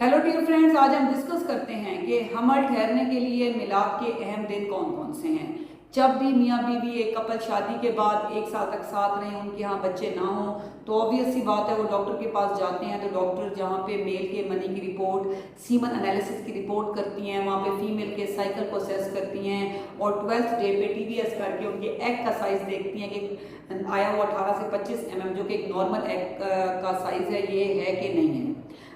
Hello dear friends, आज हम discuss करते हैं कि हमल ठहरने के लिए मिलाप के अहम दिन कौन कौन से हैं। जब भी मियाँ बीवी एक कपल शादी के बाद 1 साल तक साथ रहें, उनके यहाँ बच्चे ना हों, तो ऑब्वियस सी बात है वो डॉक्टर के पास जाते हैं। तो डॉक्टर जहाँ पे मेल के मनी की रिपोर्ट, सीमन एनालिसिस की रिपोर्ट करती हैं, वहाँ पे फीमेल के साइकिल को असेस करती हैं और 12th डे पे TVS करके उनके एग का साइज़ देखती हैं कि आया वो 18 से 25 mm, जो कि एक नॉर्मल एग का साइज़ है, ये है कि नहीं है।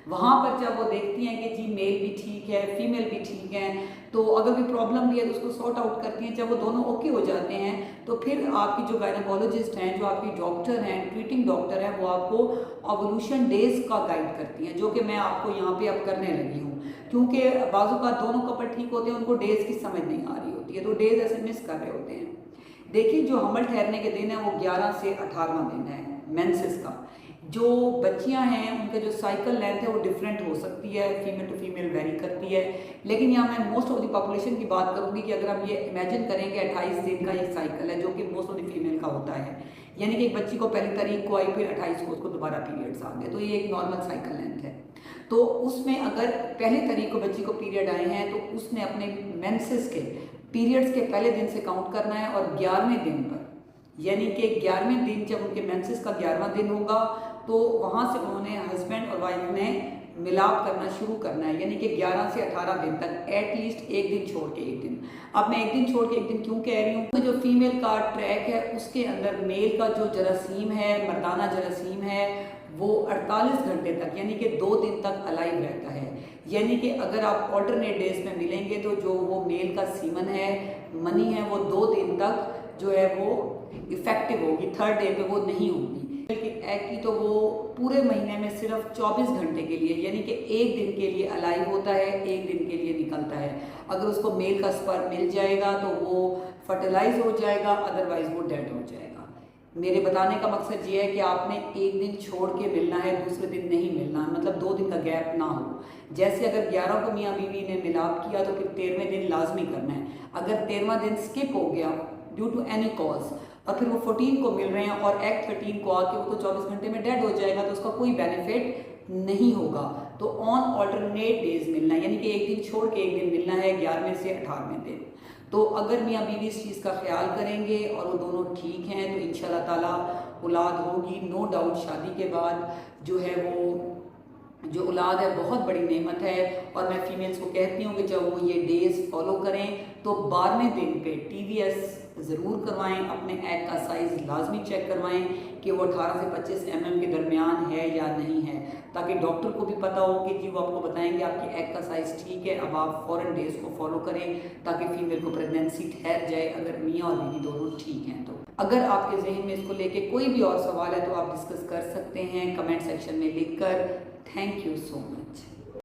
वहाँ पर जब वो देखती हैं कि जी मेल भी ठीक है, फीमेल भी ठीक है, तो अगर कोई प्रॉब्लम भी है तो उसको सॉर्ट आउट करती हैं। जब वो दोनों ओके हो जाते हैं तो फिर आपकी जो गायनेकोलॉजिस्ट हैं, जो आपकी डॉक्टर हैं, ट्रीटिंग डॉक्टर हैं, वो आपको ओवुलेशन डेज का गाइड करती हैं, जो कि मैं आपको यहाँ पे अब करने लगी हूँ। क्योंकि बाजू का दोनों कपल ठीक होते हैं, उनको डेज की समझ नहीं आ रही होती है, तो डेज ऐसे मिस कर रहे होते हैं। देखिए, जो हमल ठहरने के दिन है वो 11 से 18वां दिन है मेंसेस का। जो बच्चियां हैं उनका जो साइकिल लेंथ है वो डिफरेंट हो सकती है, फीमेल टू फीमेल वेरी करती है। लेकिन यहाँ मैं मोस्ट ऑफ द पॉपुलेशन की बात करूंगी कि अगर हम ये इमेजिन करें कि 28 दिन का ये साइकिल है, जो कि मोस्ट ऑफ द फीमेल का होता है, यानी कि एक बच्ची को पहली तारीख को आई, फिर 28 को उसको दोबारा पीरियड्स आ गए, तो ये एक नॉर्मल साइकिल लेंथ है। तो उसमें अगर पहली तारीख को बच्ची को पीरियड आए हैं तो उसने अपने मेंसेस के पीरियड्स के पहले दिन से काउंट करना है, और 11वें दिन पर, यानी कि 11वें दिन जब उनके मेंसेस का 11वां दिन होगा, तो वहाँ से उन्होंने हस्बैंड और वाइफ ने मिलाप करना शुरू करना है, यानी कि 11 से 18 दिन तक, एटलीस्ट एक दिन छोड़ के एक दिन। अब मैं एक दिन छोड़ के एक दिन क्यों कह रही हूँ, तो जो फीमेल का ट्रैक है उसके अंदर मेल का जो जरासीम है, मर्दाना जरासीम है, वो 48 घंटे तक, यानी कि 2 दिन तक अलाइव रहता है। यानी कि अगर आप ऑल्टरनेट डेज में मिलेंगे तो जो वो मेल का सीमन है, मनी है, वो 2 दिन तक जो है वो इफेक्टिव होगी, थर्ड डे पे वो नहीं होगी। एग की तो वो पूरे महीने में सिर्फ 24 घंटे के लिए, यानी कि एक दिन के लिए अलाइव होता है, एक दिन के लिए निकलता है। अगर उसको मेल का स्पर्म मिल जाएगा तो वो फर्टिलाइज हो जाएगा, अदरवाइज वो डेड हो जाएगा। मेरे बताने का मकसद ये है कि आपने एक दिन छोड़ के मिलना है, दूसरे दिन नहीं मिलना है, मतलब 2 दिन का गैप ना हो। जैसे अगर 11 को मियाँ बीवी ने मिलाप किया तो फिर 13वें दिन लाजमी करना है। अगर 13वां दिन स्किप हो गया ड्यू टू एनी कॉज और फिर वो 14 को मिल रहे हैं और एक्ट 13 को आके वो तो 24 घंटे में डेड हो जाएगा, तो उसका कोई बेनिफिट नहीं होगा। तो ऑन ऑल्टरनेट डेज मिलना है, यानी कि एक दिन छोड़ के एक दिन मिलना है, 11वें से 18वें दिन। तो अगर मियाँ बीवी इस चीज़ का ख्याल करेंगे और वो दोनों ठीक हैं तो इंशाल्लाह ताला औलाद होगी। नो डाउट शादी के बाद जो है वो जो औलाद है बहुत बड़ी नेमत है। और मैं फीमेल्स को कहती हूँ कि जब वो ये डेज फॉलो करें तो 12वें दिन पे TVS ज़रूर करवाएं, अपने एग का साइज़ लाजमी चेक करवाएं कि वो 18 से 25 mm के दरमियान है या नहीं है, ताकि डॉक्टर को भी पता हो कि जी वो आपको बताएंगे आपकी एग का साइज़ ठीक है, अब आप फ़ौरन डेज को फॉलो करें ताकि फीमेल को प्रेगनेंसी ठहर जाए, अगर मियाँ और बीवी दोनों ठीक हैं तो। अगर आपके जहन में इसको लेके कोई भी और सवाल है तो आप डिस्कस कर सकते हैं कमेंट सेक्शन में लिखकर। Thank you so much.